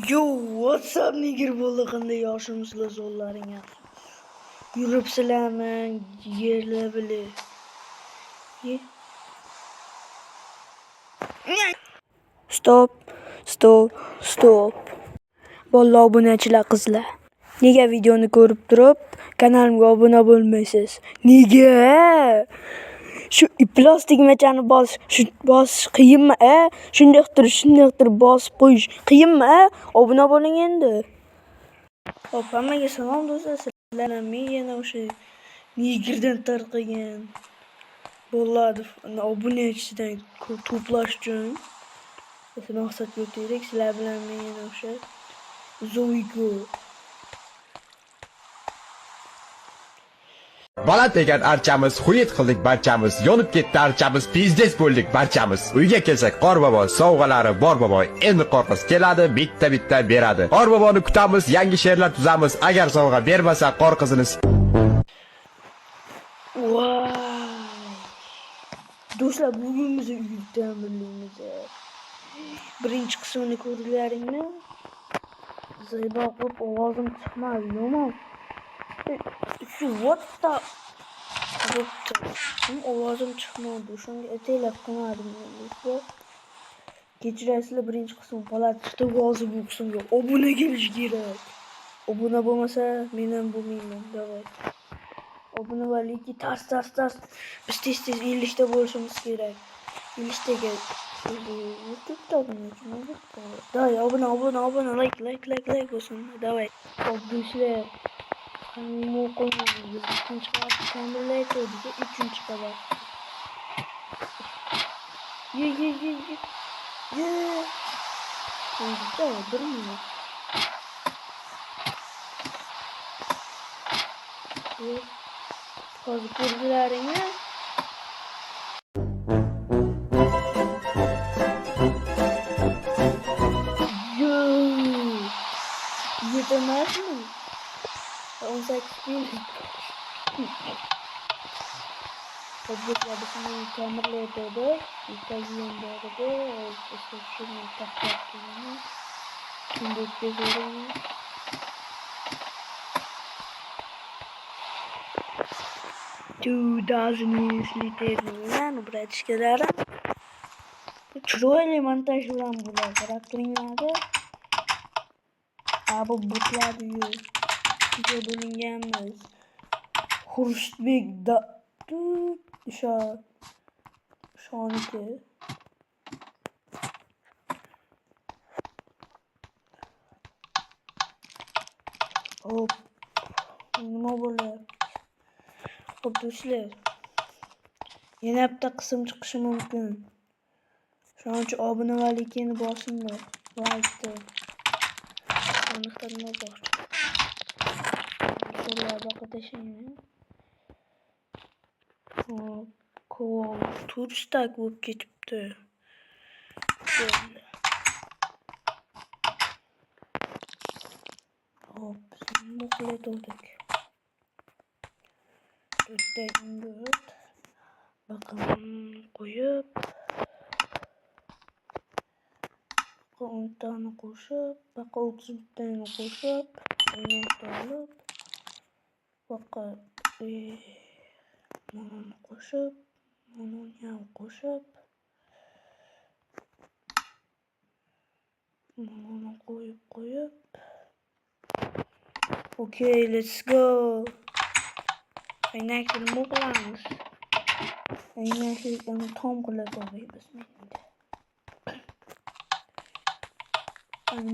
Yo, what's up nigger bo'lganday yoshimizlar zo'llaring yaxshi. Yuribsizlarmi? Yerlar bili. Stop, stop, stop. Balla obunachilar qizlar. Nega videoni ko'rib turib, kanalimga obuna bo'lmaysiz? Nega? Shu plastik machani bosish qiyinmi, a? Shunday bosib qo'yish qiyinmi, a? Obuna bo'ling endi. Hop, hammaga salom do'stlar. Sizlarni men yana o'sha nigirdan tarqagan bo'ladi obunachisidan to'plash uchun maqsadga o'taylik. Sizlar bilan men yana o'sha Zoigo Bola degan archamiz, xuyit qildik barchamiz, yonib ketdi archamiz, pizdes bo'ldik barchamiz. Uyga kelsak Qorbobo sovg'alari bor boboy, endi qo'rqiz keladi, bitta beradi. Qorboboni kutamiz, yangi she'rlar tuzamiz, agar sovg'a bermasa qorqizini. Voy. Do'stlar, bugun biz uydan birligimiz. Birinchi qismini ko'rdinglarmi? Zaybo qilib ovozim chiqmadi, yomon. Shu what the ovozim chiqmadi. Shunga ataylab qilmadim do'stlar. Kechirasizlar, birinchi qism qo'lab chiqdi, hozir bu qismga obuna kelish kerak. Obuna bo'lmasa men ham bo'lmayman. Davay. Obuna va like tars. Biz tez 50 ta bo'lishimiz kerak. 50 taga YouTube'da obunachi. Davay, obuna, like bo'lsin. Davay. Do'stlar, qanday qo'ymaymiz. Ikkinchi qavat ta'mirlaydi, 3-chi qavat. Ye. Davay, 1 minut. Hozir ko'rdilaringmi? Yetamasmi? 18 yil. Obyektlar bizni ta'mirlaydi. Yetadigan borida, shuni taxtatini. Shunday bezoraymi? Слетели, братишки, да? Chiroyli montaj bilan bo'ladi. Qarab turinglar. Bu butlarni juda bo'linganmiz. Xurshidbek shoniki. Hop. Nima bo'ladi? Hop do'stlar. Yana bitta qism chiqishi mumkin. Shuning uchun obuna va likeni bosinlar. Like'ni. Aniqdan nima bor? So'rlar baqatashing. Hop, turistak bo'lib ketibdi. Hop, nima qilayotdik? Bitta ingot. Bakın koyup 10 tane koşup, bak 30 tane koşup, 10 tane bakın bunu koşup, bunu yan koşup, bunu koyup. Okay, let's go. Kaynakları mı kullanmış? Kaynakları tam kullanmayı basmayın.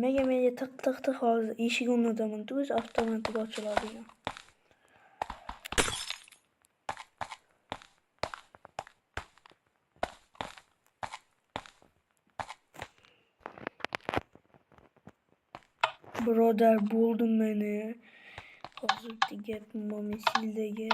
Mega tık hozir eshik o'rnataman, o'z avtomatik ochiladigan. Birodar bo'ldim meni. Hozir gapim momisildagi.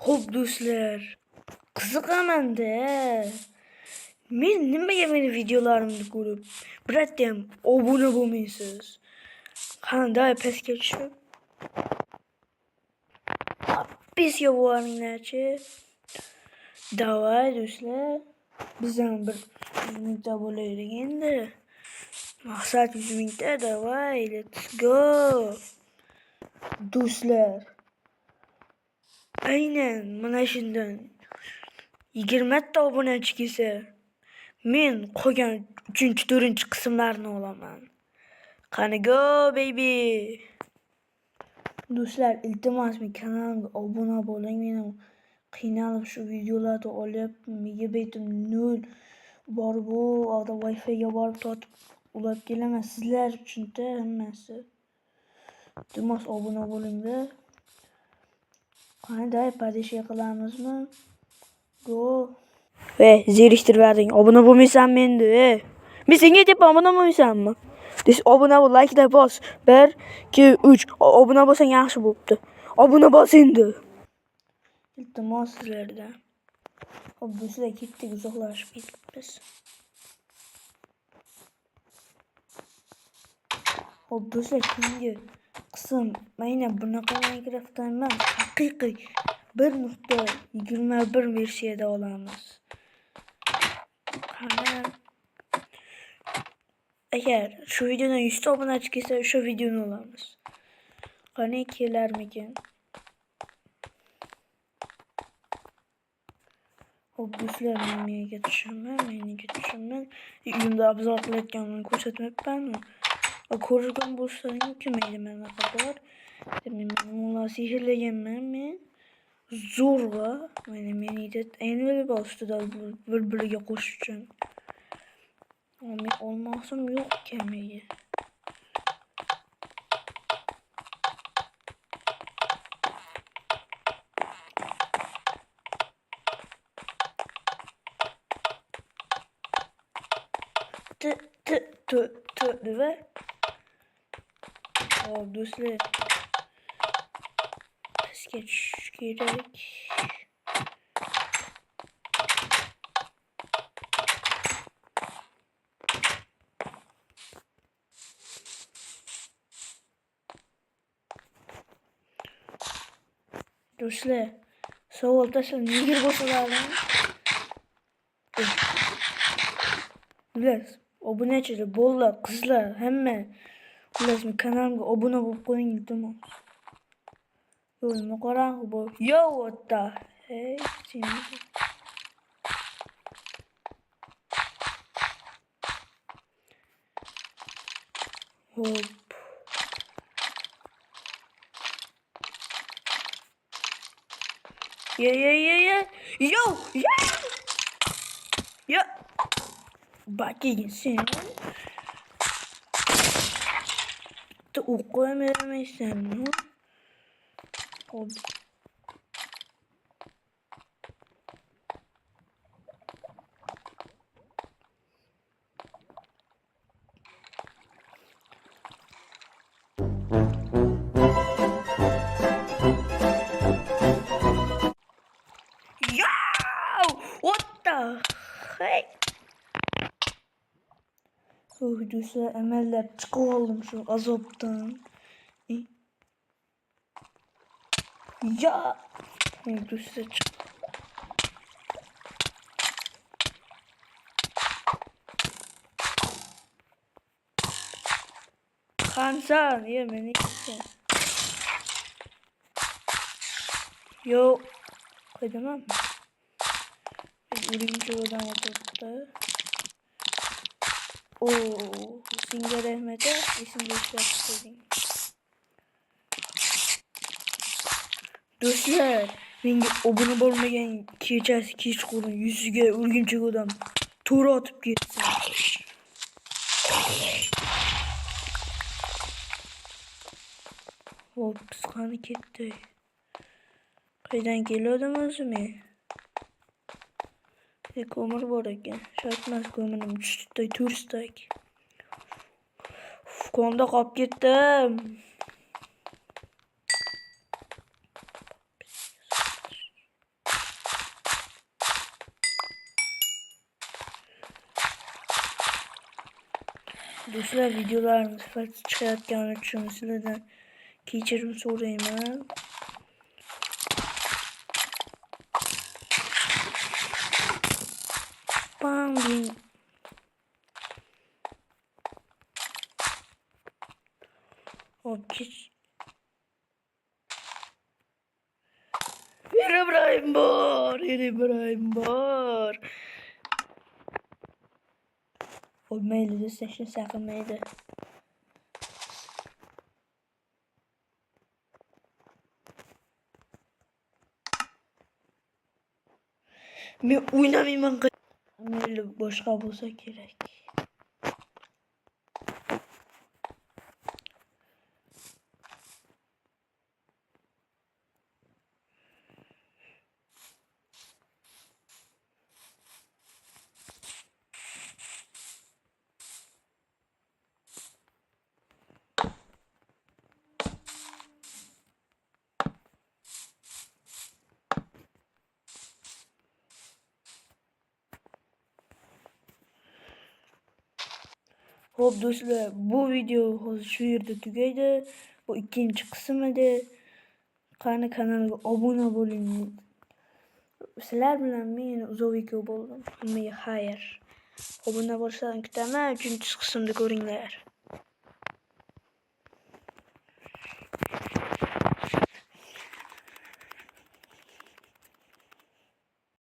Xo'p do'stlar, qiziqaman-da. Men nimaga meni videolarimni ko'rib, biratayam obuna bo'lmaysiz? Qani, davay pastga tushib. Pastga boringlar-chi. Davay do'stlar. Biz ham bir 100 mingta bo'laylik endi. Maqsad 100 mingta, davay, let's go. Do'stlar. Aynan mana shundan 20 ta obunachi kelsa, men qolgan 3-4 qismlarni olaman. Qani go baby. Do'stlar, iltimos men kanalimga obuna bo'ling. Men qiynalib shu videolarni olyapman. Megabaytim 0. Borib bu yoqda Wi-Fi ga borib tortib ulab kelaman. Sizlar uchun-da hammasi. Iltimos obuna bo'ling-da. Qani day padishga qilamizmi? Go. Zeriktirib berding. Obuna bo'lmaysanmi endi? Men senga aytyapman, obuna bo'lmaysanmi? Obuna bo'l, like-da bos. 1 2 3. Obuna bo'lsang yaxshi bo'pti. Obuna bos endi. Iltimos sizlardan. Xo'p, do'stlar, ketdik, uzoqlashib ketibmiz. Xo'p, do'stlar, keyingi qism mana bunaqa Minecraftdan emas, haqiqiy 1.21 versiyada olamiz. Qani, agar shu videodan 100 ta obunachi kelsa, o'sha videoni olamiz. Qani, kelarmikin? Xo'p, do'stlar, men meniga tushaman. Uyimda obzor qilayotganimni ko'rsatmayapmanmi? Ko'rgan bo'lsangiz kim edi mana qator? Men sehrlaganman men. Zo'rg'a mana meni ayni ustida bir-biriga qo'shish uchun. Men olmoqsim yo'q kamiga. Deva. Xo'p, do'stlar. Pastga tushish kerak. Do'stlar, savol tashlang, nega boshladim? Bilasiz, obunachilar, bolalar, qizlar, hamma bilasizmi, kanalimga obuna bo'lib qo'ying, iltimos. Nima qorong'i bu? Yo, what the hey, Hop. Yeah. Yo. Bak sen. Tu koyamazsan, no? Hop. What the heck? Do'stlar, amallab chiqib oldim shu azobdan. Do'stlar, qansan, meni ikki. Yo, qo'ydaman. Birinchi odam o'tibdi. Senga rahmat, esimga ushlab qo'yding. Do'stlar, menga obuna bo'lmagan kechqurun yuziga urgimchak odam to'ra otib ketdi. Hop, biz qani ketdi. Qaydan keldim o'zi men? Ko'mir bor ekan. Shartmas ko'mirim 4 stak. Konda qolib ketdim. Do'stlar, videolarimiz sifatsiz chiqayotgani uchun sizlardan kechirim so'rayman. Bam ding. Hop geç. İbrahim var. Olmaydı da seçin sakınmaydı. Men o'ynamayman. Mayli boshqa bo'lsa kerak. Hop do'stlar, bu video hozir shu yerda tugaydi. Bu ikkinchi qism edi. Qani kanalga obuna bo'ling. Sizlar bilan men Uzovika bo'ldim. Hammaga xayr. Obuna bo'lishlarni kutaman. 3-qismda ko'ringlar.